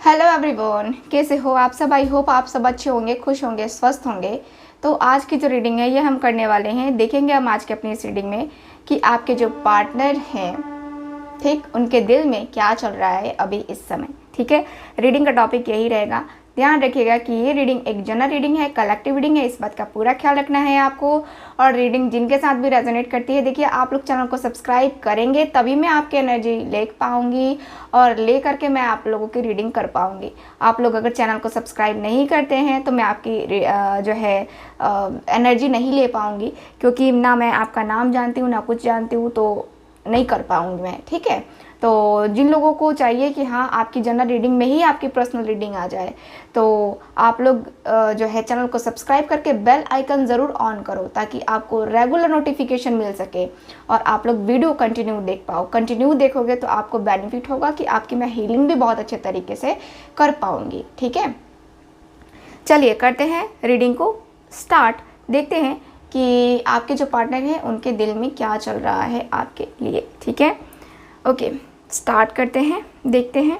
Hello everyone, कैसे हो आप सब। आई होप आप सब अच्छे होंगे, खुश होंगे, स्वस्थ होंगे। तो आज की जो रीडिंग है ये हम करने वाले हैं। देखेंगे हम आज के अपनी इस रीडिंग में कि आपके जो पार्टनर हैं, ठीक, उनके दिल में क्या चल रहा है अभी इस समय। ठीक है, रीडिंग का टॉपिक यही रहेगा। ध्यान रखिएगा कि ये रीडिंग एक जनरल रीडिंग है, कलेक्टिव रीडिंग है, इस बात का पूरा ख्याल रखना है आपको। और रीडिंग जिनके साथ भी रेजोनेट करती है, देखिए आप लोग चैनल को सब्सक्राइब करेंगे तभी मैं आपकी एनर्जी ले पाऊंगी और ले करके मैं आप लोगों की रीडिंग कर पाऊंगी। आप लोग अगर चैनल को सब्सक्राइब नहीं करते हैं तो मैं आपकी जो है एनर्जी नहीं ले पाऊंगी, क्योंकि ना मैं आपका नाम जानती हूँ ना कुछ जानती हूँ, तो नहीं कर पाऊंगी मैं। ठीक है, तो जिन लोगों को चाहिए कि हाँ आपकी जनरल रीडिंग में ही आपकी पर्सनल रीडिंग आ जाए, तो आप लोग जो है चैनल को सब्सक्राइब करके बेल आइकन ज़रूर ऑन करो ताकि आपको रेगुलर नोटिफिकेशन मिल सके और आप लोग वीडियो कंटिन्यू देख पाओ। कंटिन्यू देखोगे तो आपको बेनिफिट होगा कि आपकी मैं हीलिंग भी बहुत अच्छे तरीके से कर पाऊँगी। ठीक है, चलिए करते हैं रीडिंग को स्टार्ट। देखते हैं कि आपके जो पार्टनर हैं उनके दिल में क्या चल रहा है आपके लिए। ठीक है, ओके, स्टार्ट करते हैं। देखते हैं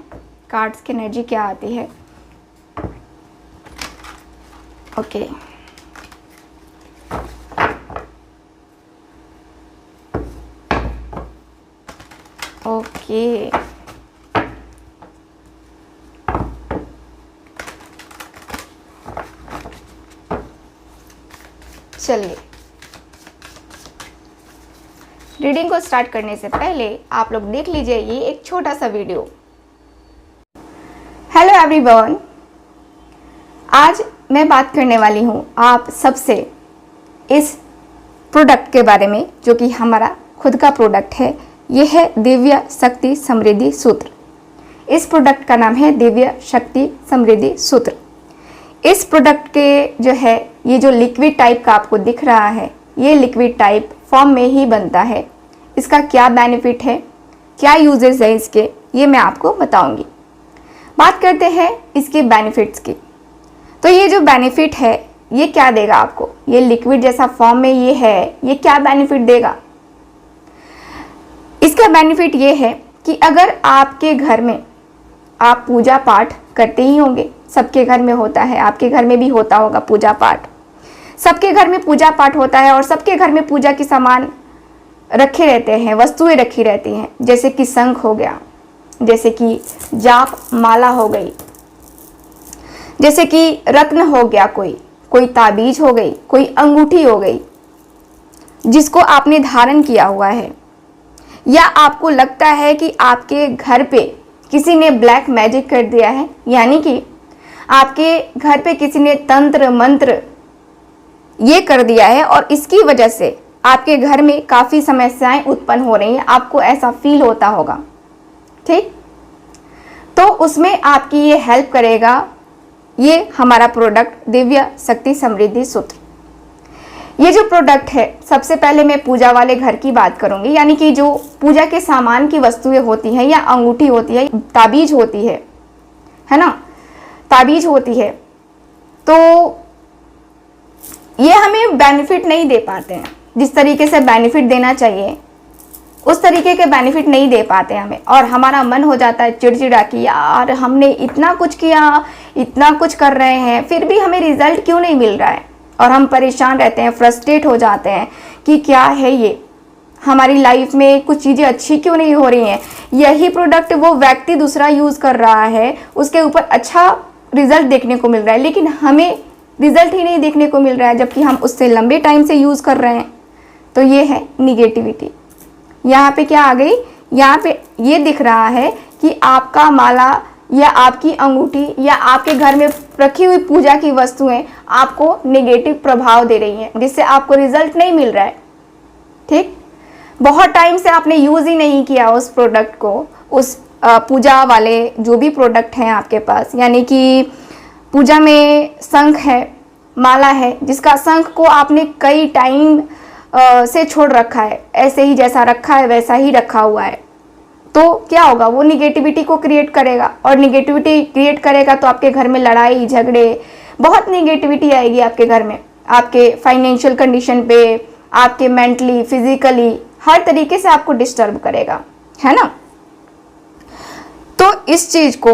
कार्ड्स की एनर्जी क्या आती है। ओके, ओके, चलिए रीडिंग को स्टार्ट करने से पहले आप लोग देख लीजिए ये एक छोटा सा वीडियो। हेलो एवरीवन, आज मैं बात करने वाली हूँ आप सबसे इस प्रोडक्ट के बारे में जो कि हमारा खुद का प्रोडक्ट है। ये है दिव्य शक्ति समृद्धि सूत्र। इस प्रोडक्ट का नाम है दिव्य शक्ति समृद्धि सूत्र। इस प्रोडक्ट के जो है ये जो लिक्विड टाइप का आपको दिख रहा है, ये लिक्विड टाइप फॉर्म में ही बनता है। इसका क्या बेनिफिट है, क्या यूजेस है इसके, ये मैं आपको बताऊंगी। बात करते हैं इसके बेनिफिट्स की। तो ये जो बेनिफिट है ये क्या देगा आपको, ये लिक्विड जैसा फॉर्म में ये है, ये क्या बेनिफिट देगा। इसका बेनिफिट ये है कि अगर आपके घर में आप पूजा पाठ करते ही होंगे, सबके घर में होता है, आपके घर में भी होता होगा पूजा पाठ। सबके घर में पूजा पाठ होता है और सबके घर में पूजा के सामान रखे रहते हैं, वस्तुएं रखी रहती हैं, जैसे कि शंख हो गया, जैसे कि जाप माला हो गई, जैसे कि रत्न हो गया, कोई ताबीज हो गई, कोई अंगूठी हो गई जिसको आपने धारण किया हुआ है। या आपको लगता है कि आपके घर पे किसी ने ब्लैक मैजिक कर दिया है, यानी कि आपके घर पे किसी ने तंत्र मंत्र ये कर दिया है और इसकी वजह से आपके घर में काफ़ी समस्याएं उत्पन्न हो रही हैं, आपको ऐसा फील होता होगा। ठीक, तो उसमें आपकी ये हेल्प करेगा ये हमारा प्रोडक्ट दिव्य शक्ति समृद्धि सूत्र। ये जो प्रोडक्ट है, सबसे पहले मैं पूजा वाले घर की बात करूंगी, यानी कि जो पूजा के सामान की वस्तुएं होती हैं, या अंगूठी होती है, ताबीज होती है ना, ताबीज होती है, तो ये हमें बेनिफिट नहीं दे पाते हैं। जिस तरीके से बेनिफिट देना चाहिए उस तरीके के बेनिफिट नहीं दे पाते हमें, और हमारा मन हो जाता है चिड़चिड़ा कि यार हमने इतना कुछ किया, इतना कुछ कर रहे हैं, फिर भी हमें रिजल्ट क्यों नहीं मिल रहा है, और हम परेशान रहते हैं, फ्रस्ट्रेट हो जाते हैं कि क्या है ये, हमारी लाइफ में कुछ चीज़ें अच्छी क्यों नहीं हो रही हैं। यही प्रोडक्ट वो व्यक्ति दूसरा यूज़ कर रहा है, उसके ऊपर अच्छा रिजल्ट देखने को मिल रहा है, लेकिन हमें रिजल्ट ही नहीं देखने को मिल रहा है, जबकि हम उससे लंबे टाइम से यूज़ कर रहे हैं। तो ये है निगेटिविटी। यहाँ पे क्या आ गई, यहाँ पे ये दिख रहा है कि आपका माला या आपकी अंगूठी या आपके घर में रखी हुई पूजा की वस्तुएं आपको नेगेटिव प्रभाव दे रही हैं, जिससे आपको रिजल्ट नहीं मिल रहा है। ठीक, बहुत टाइम से आपने यूज़ ही नहीं किया उस प्रोडक्ट को, उस पूजा वाले जो भी प्रोडक्ट हैं आपके पास, यानी कि पूजा में शंख है, माला है, जिसका शंख को आपने कई टाइम से छोड़ रखा है, ऐसे ही जैसा रखा है वैसा ही रखा हुआ है, तो क्या होगा, वो निगेटिविटी को क्रिएट करेगा, और निगेटिविटी क्रिएट करेगा तो आपके घर में लड़ाई झगड़े, बहुत निगेटिविटी आएगी आपके घर में, आपके फाइनेंशियल कंडीशन पे, आपके मेंटली, फिजिकली, हर तरीके से आपको डिस्टर्ब करेगा, है ना। तो इस चीज़ को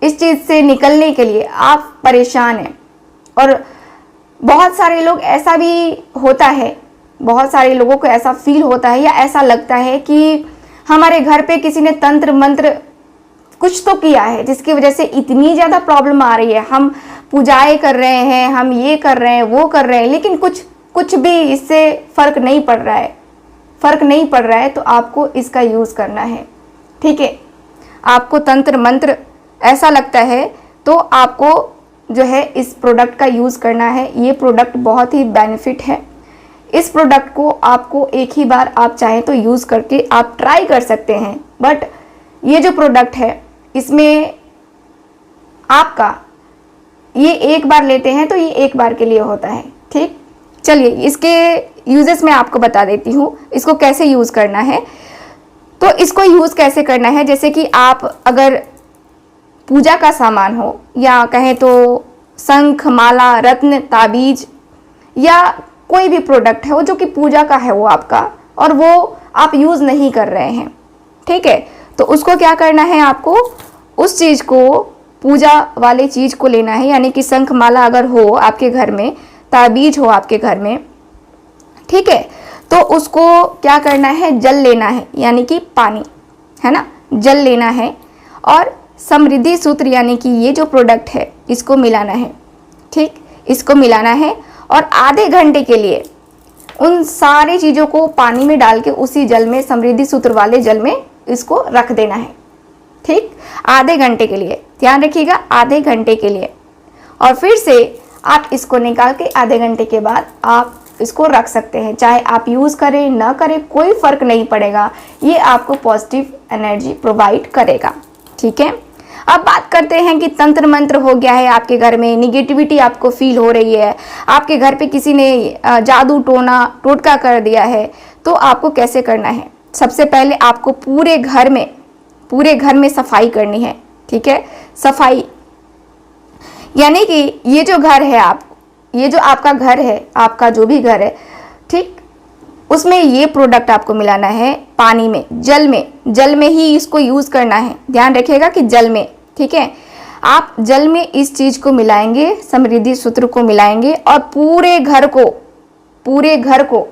इस चीज़ से निकलने के लिए आप परेशान हैं। और बहुत सारे लोग ऐसा भी होता है, बहुत सारे लोगों को ऐसा फील होता है या ऐसा लगता है कि हमारे घर पे किसी ने तंत्र मंत्र कुछ तो किया है जिसकी वजह से इतनी ज़्यादा प्रॉब्लम आ रही है। हम पूजाएं कर रहे हैं, हम ये कर रहे हैं, वो कर रहे हैं, लेकिन कुछ भी इससे फ़र्क नहीं पड़ रहा है। फ़र्क नहीं पड़ रहा है तो आपको इसका यूज़ करना है, ठीक है। आपको तंत्र मंत्र ऐसा लगता है तो आपको जो है इस प्रोडक्ट का यूज़ करना है। ये प्रोडक्ट बहुत ही बेनिफिट है। इस प्रोडक्ट को आपको एक ही बार आप चाहें तो यूज़ करके आप ट्राई कर सकते हैं। बट ये जो प्रोडक्ट है इसमें आपका ये एक बार लेते हैं तो ये एक बार के लिए होता है, ठीक। चलिए इसके यूजेस मैं आपको बता देती हूँ, इसको कैसे यूज़ करना है। तो इसको यूज़ कैसे करना है, जैसे कि आप अगर पूजा का सामान हो या कहें तो शंख, माला, रत्न, ताबीज या कोई भी प्रोडक्ट है वो जो कि पूजा का है वो आपका, और वो आप यूज़ नहीं कर रहे हैं, ठीक है। तो उसको क्या करना है, आपको उस चीज़ को, पूजा वाले चीज़ को लेना है। यानी कि शंख माला अगर हो आपके घर में, ताबीज हो आपके घर में, ठीक है, तो उसको क्या करना है, जल लेना है, यानी कि पानी, है ना, जल लेना है और समृद्धि सूत्र यानी कि ये जो प्रोडक्ट है इसको मिलाना है, ठीक। इसको मिलाना है और आधे घंटे के लिए उन सारी चीज़ों को पानी में डाल के उसी जल में, समृद्धि सूत्र वाले जल में इसको रख देना है, ठीक। आधे घंटे के लिए, ध्यान रखिएगा, आधे घंटे के लिए। और फिर से आप इसको निकाल के आधे घंटे के बाद आप इसको रख सकते हैं। चाहे आप यूज़ करें ना करें कोई फ़र्क नहीं पड़ेगा, ये आपको पॉजिटिव एनर्जी प्रोवाइड करेगा, ठीक है। अब बात करते हैं कि तंत्र मंत्र हो गया है आपके घर में, निगेटिविटी आपको फील हो रही है, आपके घर पे किसी ने जादू टोना टोटका कर दिया है, तो आपको कैसे करना है। सबसे पहले आपको पूरे घर में सफाई करनी है, ठीक है। सफाई यानी कि ये जो घर है ये जो आपका घर है, आपका जो भी घर है, ठीक, उसमें ये प्रोडक्ट आपको मिलाना है पानी में, जल में ही इसको यूज़ करना है। ध्यान रखिएगा कि जल में, ठीक है। आप जल में इस चीज़ को मिलाएंगे, समृद्धि सूत्र को मिलाएंगे और पूरे घर को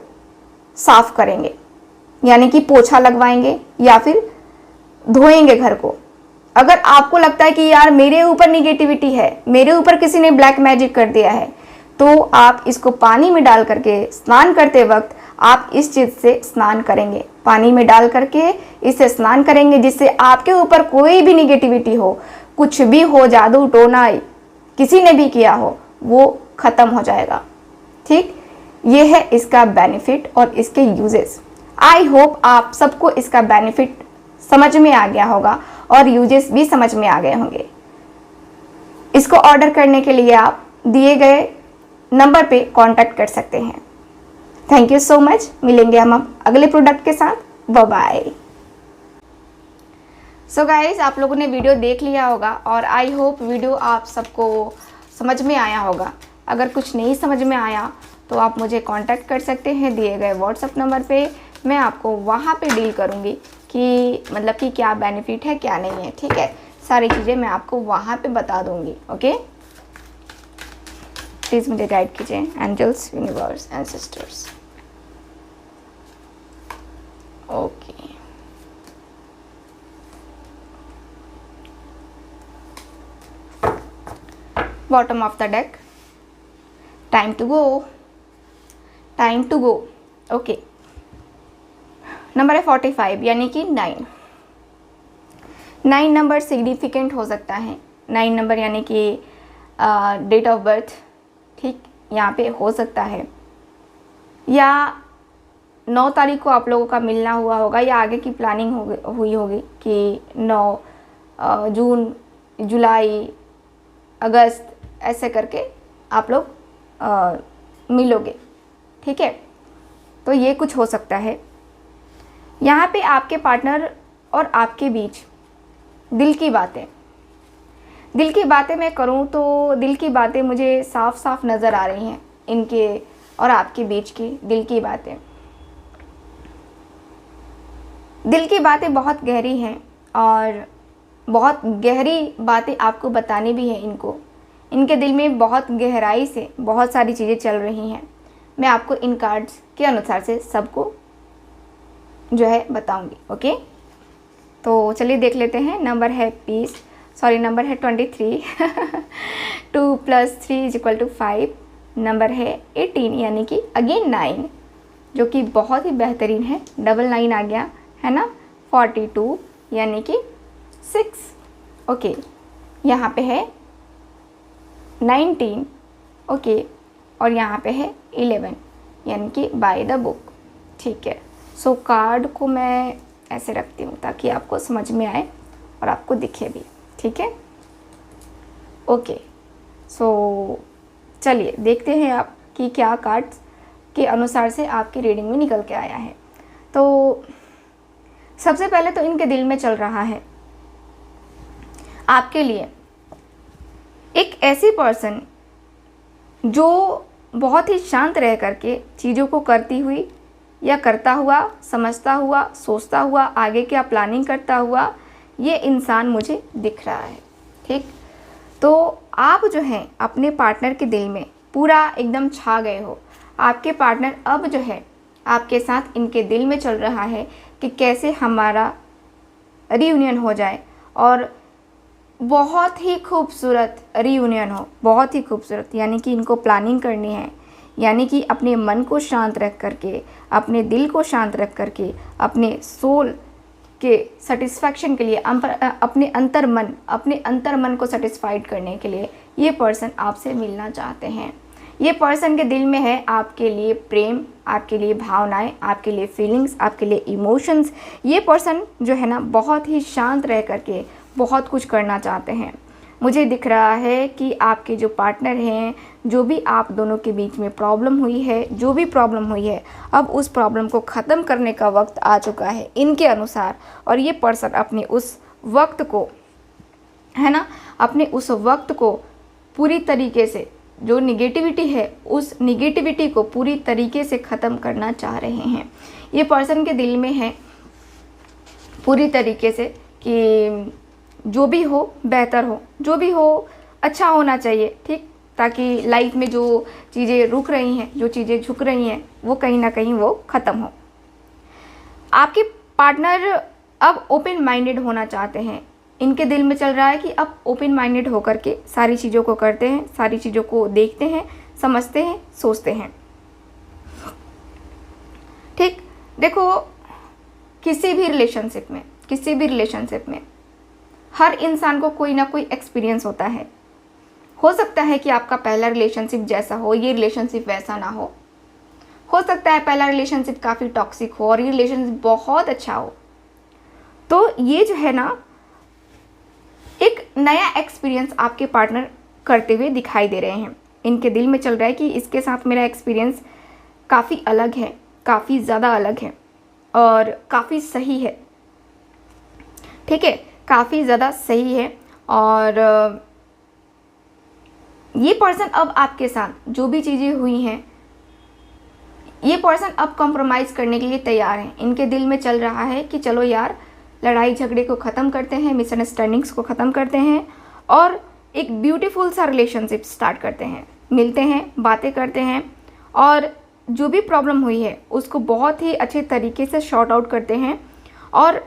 साफ करेंगे, यानी कि पोछा लगवाएंगे या फिर धोएंगे घर को। अगर आपको लगता है कि यार मेरे ऊपर निगेटिविटी है, मेरे ऊपर किसी ने ब्लैक मैजिक कर दिया है, तो आप इसको पानी में डाल करके स्नान करते वक्त आप इस चीज़ से स्नान करेंगे, पानी में डाल करके इससे स्नान करेंगे, जिससे आपके ऊपर कोई भी निगेटिविटी हो, कुछ भी हो, जादू टोना किसी ने भी किया हो, वो ख़त्म हो जाएगा, ठीक। ये है इसका बेनिफिट और इसके यूजेस। आई होप आप सबको इसका बेनिफिट समझ में आ गया होगा और यूजेस भी समझ में आ गए होंगे। इसको ऑर्डर करने के लिए आप दिए गए नंबर पे कांटेक्ट कर सकते हैं। Thank you so much. मिलेंगे हम अगले प्रोडक्ट के साथ। Bye bye. सो गाइस, आप लोगों ने वीडियो देख लिया होगा और आई होप वीडियो आप सबको समझ में आया होगा। अगर कुछ नहीं समझ में आया तो आप मुझे कांटेक्ट कर सकते हैं दिए गए व्हाट्सएप नंबर पे। मैं आपको वहाँ पे डील करूँगी कि मतलब कि क्या बेनिफिट है क्या नहीं है, ठीक है। सारी चीज़ें मैं आपको वहाँ पे बता दूँगी, ओके। प्लीज़ मुझे गाइड कीजिए, angels, universe, ancestors, okay. Bottom of the deck, time to go, okay. Number है 45 यानी कि 9 नंबर सिग्निफिकेंट हो सकता है। 9 नंबर यानी कि डेट ऑफ बर्थ, ठीक, यहाँ पे हो सकता है, या 9 तारीख को आप लोगों का मिलना हुआ होगा या आगे की प्लानिंग हुई होगी कि 9 जून, जुलाई, अगस्त ऐसे करके आप लोग मिलोगे, ठीक है। तो ये कुछ हो सकता है। यहाँ पे आपके पार्टनर और आपके बीच दिल की बातें मैं करूँ तो दिल की बातें मुझे साफ साफ नज़र आ रही हैं, इनके और आपके बीच की दिल की बातें। दिल की बातें बहुत गहरी हैं और बहुत गहरी बातें आपको बतानी भी है इनको। इनके दिल में बहुत गहराई से बहुत सारी चीज़ें चल रही हैं। मैं आपको इन कार्ड्स के अनुसार से सबको जो है बताऊंगी। ओके, तो चलिए देख लेते हैं। नंबर है पीस, सॉरी नंबर है 23 2 + 3 = 5। नंबर है 18 यानी कि अगेन 9, जो कि बहुत ही बेहतरीन है। डबल 9 आ गया है ना। 42 यानी कि 6। ओके, यहाँ पे है 19। ओके, और यहाँ पे है 11 यानी कि बाय द बुक। ठीक है, सो कार्ड को मैं ऐसे रखती हूँ ताकि आपको समझ में आए और आपको दिखे भी। ठीक है, ओके, सो चलिए देखते हैं आप कि क्या कार्ड्स के अनुसार से आपकी रीडिंग में निकल के आया है। तो सबसे पहले तो इनके दिल में चल रहा है आपके लिए एक ऐसी पर्सन जो बहुत ही शांत रह करके चीज़ों को करती हुई या करता हुआ, समझता हुआ, सोचता हुआ, आगे क्या प्लानिंग करता हुआ ये इंसान मुझे दिख रहा है। ठीक, तो आप जो हैं अपने पार्टनर के दिल में पूरा एकदम छा गए हो। आपके पार्टनर अब जो है आपके साथ इनके दिल में चल रहा है कि कैसे हमारा रीयूनियन हो जाए, और बहुत ही खूबसूरत रीयूनियन हो, बहुत ही खूबसूरत। यानी कि इनको प्लानिंग करनी है, यानी कि अपने मन को शांत रख करके, अपने दिल को शांत रख करके, अपने सोल के सेटिस्फैक्शन के लिए, अपने अंतर मन को सेटिस्फाइड करने के लिए ये पर्सन आपसे मिलना चाहते हैं। ये पर्सन के दिल में है आपके लिए प्रेम, आपके लिए भावनाएं, आपके लिए फीलिंग्स, आपके लिए इमोशंस। ये पर्सन जो है ना बहुत ही शांत रह करके बहुत कुछ करना चाहते हैं। मुझे दिख रहा है कि आपके जो पार्टनर हैं, जो भी आप दोनों के बीच में प्रॉब्लम हुई है, जो भी प्रॉब्लम हुई है, अब उस प्रॉब्लम को ख़त्म करने का वक्त आ चुका है इनके अनुसार। और ये पर्सन अपने उस वक्त को है ना, अपने उस वक्त को पूरी तरीके से, जो निगेटिविटी है उस निगेटिविटी को पूरी तरीके से ख़त्म करना चाह रहे हैं। ये पर्सन के दिल में है पूरी तरीके से कि जो भी हो बेहतर हो, जो भी हो अच्छा होना चाहिए। ठीक, ताकि लाइफ में जो चीज़ें रुक रही हैं, जो चीज़ें झुक रही हैं, वो कहीं ना कहीं वो ख़त्म हो। आपके पार्टनर अब ओपन माइंडेड होना चाहते हैं। इनके दिल में चल रहा है कि अब ओपन माइंडेड होकर के सारी चीज़ों को करते हैं, सारी चीज़ों को देखते हैं, समझते हैं, सोचते हैं। ठीक, देखो किसी भी रिलेशनशिप में हर इंसान को कोई ना कोई एक्सपीरियंस होता है। हो सकता है कि आपका पहला रिलेशनशिप जैसा हो, ये रिलेशनशिप वैसा ना हो सकता है पहला रिलेशनशिप काफ़ी टॉक्सिक हो और ये रिलेशनशिप बहुत अच्छा हो। तो ये जो है ना एक नया एक्सपीरियंस आपके पार्टनर करते हुए दिखाई दे रहे हैं। इनके दिल में चल रहा है कि इसके साथ मेरा एक्सपीरियंस काफ़ी अलग है, काफ़ी ज़्यादा अलग है और काफ़ी सही है। ठीक है, काफ़ी ज़्यादा सही है। और ये पर्सन अब आपके साथ जो भी चीज़ें हुई हैं, ये पर्सन अब कॉम्प्रोमाइज़ करने के लिए तैयार है। इनके दिल में चल रहा है कि चलो यार, लड़ाई झगड़े को ख़त्म करते हैं, मिसअंडरस्टैंडिंग्स को ख़त्म करते हैं और एक ब्यूटीफुल सा रिलेशनशिप स्टार्ट करते हैं। मिलते हैं, बातें करते हैं और जो भी प्रॉब्लम हुई है उसको बहुत ही अच्छे तरीके से शॉर्ट आउट करते हैं। और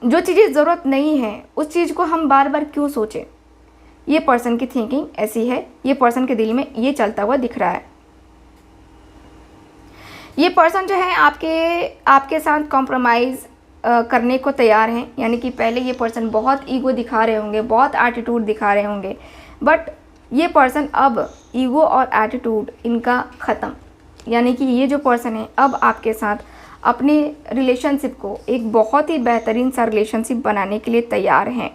जो चीज़ें ज़रूरत नहीं है उस चीज़ को हम बार बार क्यों सोचें। ये पर्सन की थिंकिंग ऐसी है, ये पर्सन के दिल में ये चलता हुआ दिख रहा है। ये पर्सन जो है आपके साथ कॉम्प्रोमाइज़ करने को तैयार हैं। यानी कि पहले ये पर्सन बहुत ईगो दिखा रहे होंगे, बहुत एटीट्यूड दिखा रहे होंगे, बट ये पर्सन अब ईगो और एटीट्यूड इनका ख़त्म। यानी कि ये जो पर्सन है अब आपके साथ अपने रिलेशनशिप को एक बहुत ही बेहतरीन सा रिलेशनशिप बनाने के लिए तैयार हैं।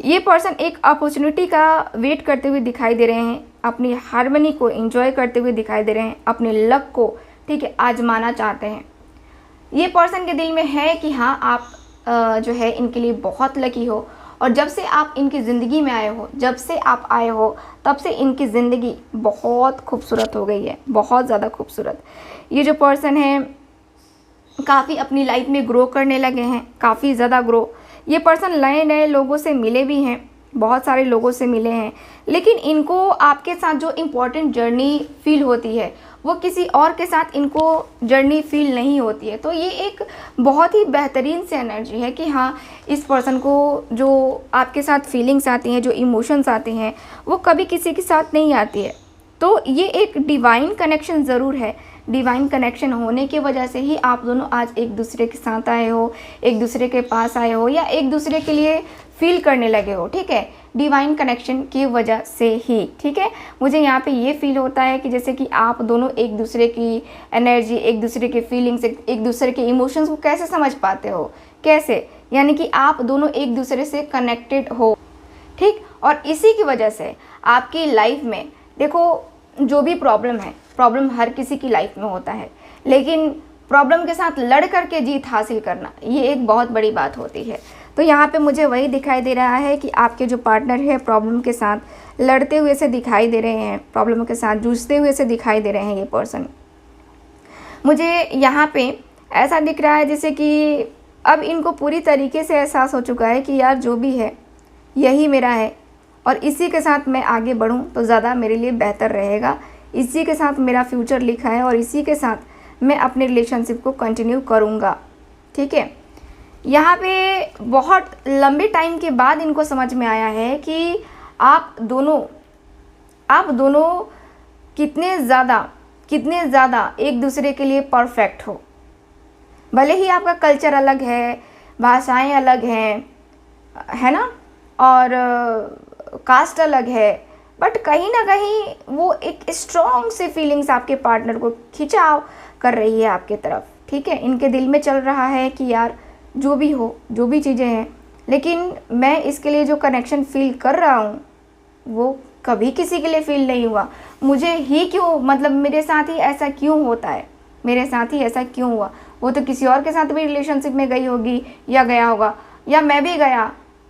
ये पर्सन एक अपॉर्चुनिटी का वेट करते हुए दिखाई दे रहे हैं, अपनी हार्मनी को एंजॉय करते हुए दिखाई दे रहे हैं, अपने लक को ठीक है आजमाना चाहते हैं। ये पर्सन के दिल में है कि हाँ, आप जो है इनके लिए बहुत लकी हो और जब से आप इनकी ज़िंदगी में आए हो, जब से आप आए हो तब से इनकी ज़िंदगी बहुत खूबसूरत हो गई है, बहुत ज़्यादा खूबसूरत। ये जो पर्सन है काफ़ी अपनी लाइफ में ग्रो करने लगे हैं, काफ़ी ज़्यादा ग्रो। ये पर्सन नए नए लोगों से मिले भी हैं, बहुत सारे लोगों से मिले हैं, लेकिन इनको आपके साथ जो इम्पोर्टेंट जर्नी फील होती है वो किसी और के साथ इनको जर्नी फील नहीं होती है। तो ये एक बहुत ही बेहतरीन से एनर्जी है कि हाँ, इस पर्सन को जो आपके साथ फीलिंग्स आती हैं, जो इमोशंस आते हैं, वो कभी किसी के साथ नहीं आती है। तो ये एक डिवाइन कनेक्शन ज़रूर है। डिवाइन कनेक्शन होने की वजह से ही आप दोनों आज एक दूसरे के साथ आए हो, एक दूसरे के पास आए हो, या एक दूसरे के लिए फील करने लगे हो, ठीक है, डिवाइन कनेक्शन की वजह से ही, ठीक है। मुझे यहाँ पे ये फील होता है कि जैसे कि आप दोनों एक दूसरे की एनर्जी, एक दूसरे के फीलिंग्स, एक दूसरे के इमोशंस को कैसे समझ पाते हो, कैसे, यानी कि आप दोनों एक दूसरे से कनेक्टेड हो, ठीक। और इसी की वजह से आपकी लाइफ में देखो, जो भी प्रॉब्लम है, प्रॉब्लम हर किसी की लाइफ में होता है, लेकिन प्रॉब्लम के साथ लड़ करके जीत हासिल करना, ये एक बहुत बड़ी बात होती है। तो यहाँ पे मुझे वही दिखाई दे रहा है कि आपके जो पार्टनर है प्रॉब्लम के साथ लड़ते हुए से दिखाई दे रहे हैं, प्रॉब्लम के साथ जूझते हुए से दिखाई दे रहे हैं ये पर्सन। मुझे यहाँ पे ऐसा दिख रहा है जैसे कि अब इनको पूरी तरीके से एहसास हो चुका है कि यार जो भी है यही मेरा है और इसी के साथ मैं आगे बढ़ूँ तो ज़्यादा मेरे लिए बेहतर रहेगा, इसी के साथ मेरा फ्यूचर लिखा है और इसी के साथ मैं अपने रिलेशनशिप को कंटिन्यू करूँगा, ठीक है। यहाँ पे बहुत लंबे टाइम के बाद इनको समझ में आया है कि आप दोनों कितने ज़्यादा एक दूसरे के लिए परफेक्ट हो। भले ही आपका कल्चर अलग है, भाषाएं अलग हैं, है ना, और कास्ट अलग है, बट कहीं ना कहीं वो एक स्ट्रॉन्ग से फीलिंग्स आपके पार्टनर को खिंचाव कर रही है आपके तरफ, ठीक है। इनके दिल में चल रहा है कि यार जो भी हो, जो भी चीज़ें हैं, लेकिन मैं इसके लिए जो कनेक्शन फील कर रहा हूँ वो कभी किसी के लिए फील नहीं हुआ। मुझे ही क्यों, मतलब मेरे साथ ही ऐसा क्यों होता है, मेरे साथ ही ऐसा क्यों हुआ। वो तो किसी और के साथ भी रिलेशनशिप में गई होगी या गया होगा, या मैं भी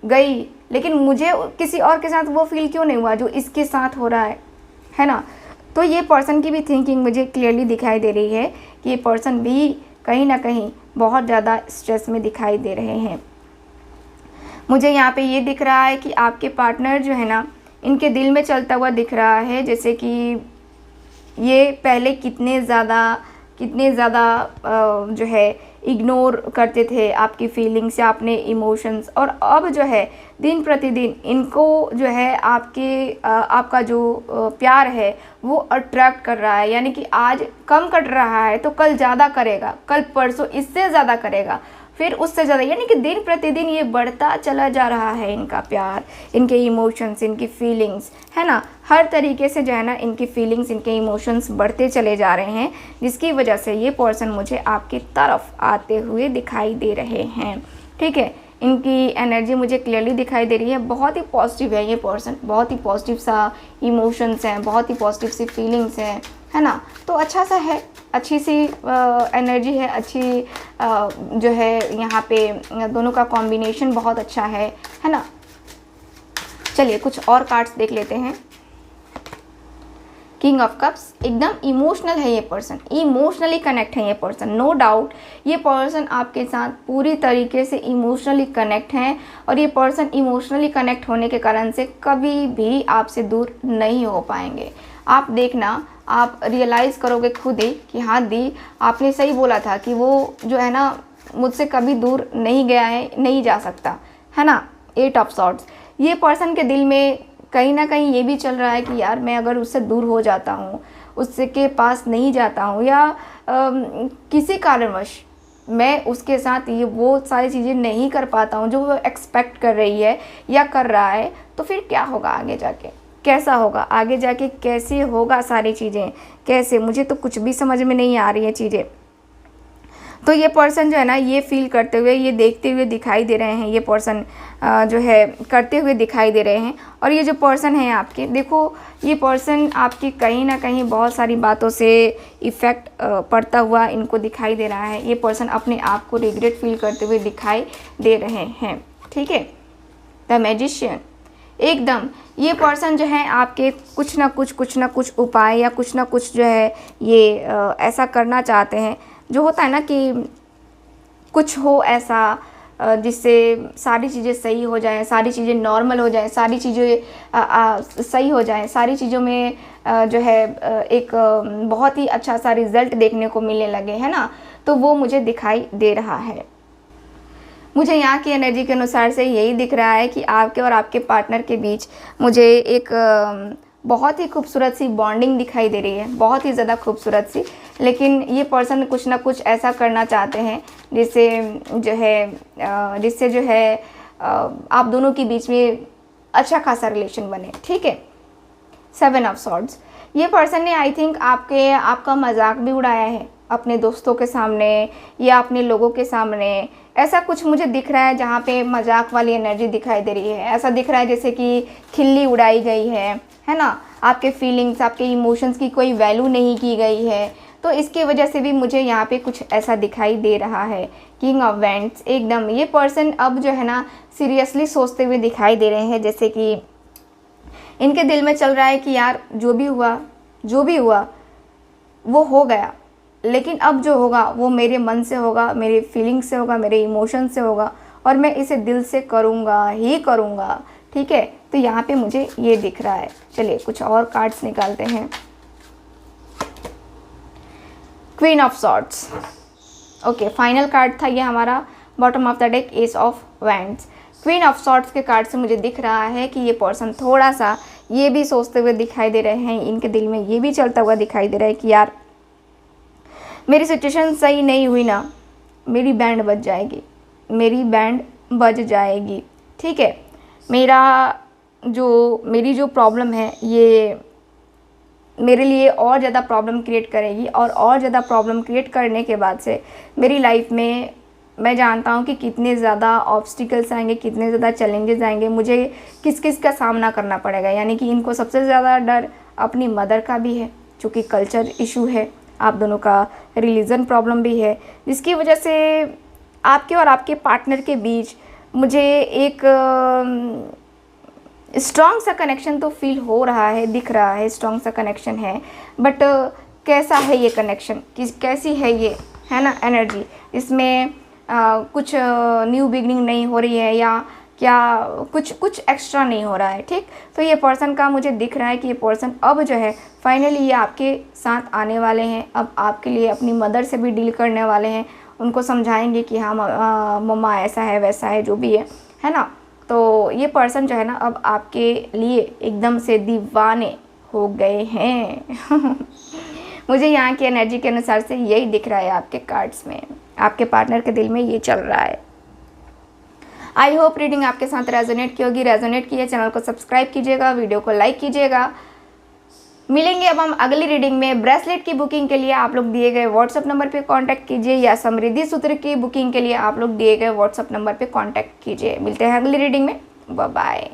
गई, लेकिन मुझे किसी और के साथ वो फील क्यों नहीं हुआ जो इसके साथ हो रहा है ना। तो ये पर्सन की भी थिंकिंग मुझे क्लियरली दिखाई दे रही है कि ये पर्सन भी कहीं ना कहीं बहुत ज़्यादा स्ट्रेस में दिखाई दे रहे हैं। मुझे यहाँ पे ये दिख रहा है कि आपके पार्टनर जो है ना, इनके दिल में चलता हुआ दिख रहा है जैसे कि ये पहले कितने ज़्यादा जो है इग्नोर करते थे आपकी फीलिंग्स या अपने इमोशंस, और अब जो है दिन प्रतिदिन इनको जो है आपका जो प्यार है वो अट्रैक्ट कर रहा है। यानी कि आज कम कर रहा है तो कल ज़्यादा करेगा, कल परसों इससे ज़्यादा करेगा, फिर उससे ज़्यादा, यानी कि दिन प्रतिदिन ये बढ़ता चला जा रहा है इनका प्यार, इनके इमोशंस, इनकी फीलिंग्स, है ना। हर तरीके से जो है ना इनकी फीलिंग्स, इनके इमोशंस बढ़ते चले जा रहे हैं, जिसकी वजह से ये पर्सन मुझे आपकी तरफ आते हुए दिखाई दे रहे हैं, ठीक है। इनकी एनर्जी मुझे क्लियरली दिखाई दे रही है, बहुत ही पॉजिटिव है ये पर्सन, बहुत ही पॉजिटिव सा इमोशंस हैं, बहुत ही पॉजिटिव सी फीलिंग्स हैं, है ना। तो अच्छा सा है, अच्छी सी एनर्जी है, अच्छी जो है यहाँ पे दोनों का कॉम्बिनेशन बहुत अच्छा है ना। चलिए कुछ और कार्ड्स देख लेते हैं। किंग ऑफ कप्स, एकदम इमोशनल है ये पर्सन, इमोशनली कनेक्ट है ये पर्सन, नो डाउट ये पर्सन आपके साथ पूरी तरीके से इमोशनली कनेक्ट हैं, और ये पर्सन इमोशनली कनेक्ट होने के कारण से कभी भी आपसे दूर नहीं हो पाएंगे। आप देखना, आप रियलाइज़ करोगे खुद ही कि हाँ दी, आपने सही बोला था कि वो जो है ना मुझसे कभी दूर नहीं गया है, नहीं जा सकता, है ना। 8 ऑफ सॉर्ड्स, ये पर्सन के दिल में कहीं ना कहीं ये भी चल रहा है कि यार मैं अगर उससे दूर हो जाता हूँ, उससे के पास नहीं जाता हूँ, या किसी कारणवश मैं उसके साथ ये वो सारी चीज़ें नहीं कर पाता हूँ जो वो एक्सपेक्ट कर रही है या कर रहा है, तो फिर क्या होगा आगे जाके, कैसा होगा आगे जाके, कैसे होगा सारी चीज़ें, कैसे, मुझे तो कुछ भी समझ में नहीं आ रही है चीज़ें। तो ये पर्सन जो है ना ये फील करते हुए, ये देखते हुए दिखाई दे रहे हैं, ये पर्सन जो है करते हुए दिखाई दे रहे हैं। और ये जो पर्सन है आपके, देखो ये पर्सन आपकी कहीं ना कहीं बहुत सारी बातों से इफ़ेक्ट पड़ता हुआ इनको दिखाई दे रहा है। ये पर्सन अपने आप को रिग्रेट फील करते हुए दिखाई दे रहे हैं, ठीक है। द मैजिशियन, एकदम ये पर्सन जो है आपके कुछ ना कुछ उपाय या कुछ ना कुछ जो है ये ऐसा करना चाहते हैं, जो होता है ना कि कुछ हो ऐसा जिससे सारी चीज़ें सही हो जाएं, सारी चीज़ें नॉर्मल हो जाएं, सारी चीज़ें सही हो जाएं, सारी चीज़ों में जो है एक बहुत ही अच्छा सा रिज़ल्ट देखने को मिलने लगे, है ना। तो वो मुझे दिखाई दे रहा है। मुझे यहाँ की एनर्जी के अनुसार से यही दिख रहा है कि आपके और आपके पार्टनर के बीच मुझे एक बहुत ही खूबसूरत सी बॉन्डिंग दिखाई दे रही है, बहुत ही ज़्यादा खूबसूरत सी। लेकिन ये पर्सन कुछ ना कुछ ऐसा करना चाहते हैं जिससे जो है आप दोनों के बीच में अच्छा खासा रिलेशन बने, ठीक है। 7 ऑफ सॉर्ड्स, ये पर्सन ने आई थिंक आपका मजाक भी उड़ाया है अपने दोस्तों के सामने या अपने लोगों के सामने। ऐसा कुछ मुझे दिख रहा है जहाँ पे मजाक वाली एनर्जी दिखाई दे रही है। ऐसा दिख रहा है जैसे कि खिल्ली उड़ाई गई है ना। आपके फीलिंग्स, आपके इमोशंस की कोई वैल्यू नहीं की गई है। तो इसकी वजह से भी मुझे यहाँ पे कुछ ऐसा दिखाई दे रहा है। किंग ऑफ वेंट्स, एकदम ये पर्सन अब जो है ना सीरियसली सोचते हुए दिखाई दे रहे हैं, जैसे कि इनके दिल में चल रहा है कि यार जो भी हुआ वो हो गया, लेकिन अब जो होगा वो मेरे मन से होगा, मेरे फीलिंग्स से होगा, मेरे इमोशन से होगा और मैं इसे दिल से करूँगा ही करूँगा, ठीक है। तो यहाँ पे मुझे ये दिख रहा है। चलिए कुछ और कार्ड्स निकालते हैं। Queen of swords, okay, final card था ये हमारा bottom of the deck, S of wands. Queen of swords के कार्ड से मुझे दिख रहा है कि ये पर्सन थोड़ा सा ये भी सोचते हुए दिखाई दे रहे हैं, इनके दिल में ये भी चलता हुआ दिखाई दे रहा है कि यार मेरी सिचुएशन सही नहीं हुई ना, मेरी बैंड बज जाएगी, मेरी बैंड बज जाएगी, ठीक है। मेरी जो प्रॉब्लम है ये मेरे लिए और ज़्यादा प्रॉब्लम क्रिएट करेगी और ज़्यादा प्रॉब्लम क्रिएट करने के बाद से मेरी लाइफ में मैं जानता हूँ कि कितने ज़्यादा ऑब्स्टिकल्स आएंगे, कितने ज़्यादा चैलेंजेस आएंगे, मुझे किस किस का सामना करना पड़ेगा। यानी कि इनको सबसे ज़्यादा डर अपनी मदर का भी है, चूँकि कल्चर इशू है, आप दोनों का रिलीजन प्रॉब्लम भी है, जिसकी वजह से आपके और आपके पार्टनर के बीच मुझे एक स्ट्रॉन्ग सा कनेक्शन तो फील हो रहा है, दिख रहा है, स्ट्रॉन्ग सा कनेक्शन है। बट कैसा है ये कनेक्शन, कैसी है ये, है ना, एनर्जी, इसमें कुछ न्यू बिगनिंग नहीं हो रही है या क्या कुछ एक्स्ट्रा नहीं हो रहा है, ठीक। तो ये पर्सन का मुझे दिख रहा है कि ये पर्सन अब जो है फाइनली ये आपके साथ आने वाले हैं। अब आपके लिए अपनी मदर से भी डील करने वाले हैं, उनको समझाएंगे कि हाँ मम्मा ऐसा है वैसा है, जो भी है ना। तो ये पर्सन जो है ना अब आपके लिए एकदम से दीवाने हो गए हैं। मुझे यहाँ की एनर्जी के अनुसार से यही दिख रहा है आपके कार्ड्स में, आपके पार्टनर के दिल में ये चल रहा है। आई होप रीडिंग आपके साथ रेजोनेट की होगी। रेजोनेट की है, चैनल को सब्सक्राइब कीजिएगा, वीडियो को लाइक कीजिएगा। मिलेंगे अब हम अगली रीडिंग में। ब्रेसलेट की बुकिंग के लिए आप लोग दिए गए व्हाट्सएप नंबर पे कांटेक्ट कीजिए या समृद्धि सूत्र की बुकिंग के लिए आप लोग दिए गए व्हाट्सएप नंबर पे कांटेक्ट कीजिए। मिलते हैं अगली रीडिंग में, बाय बाय।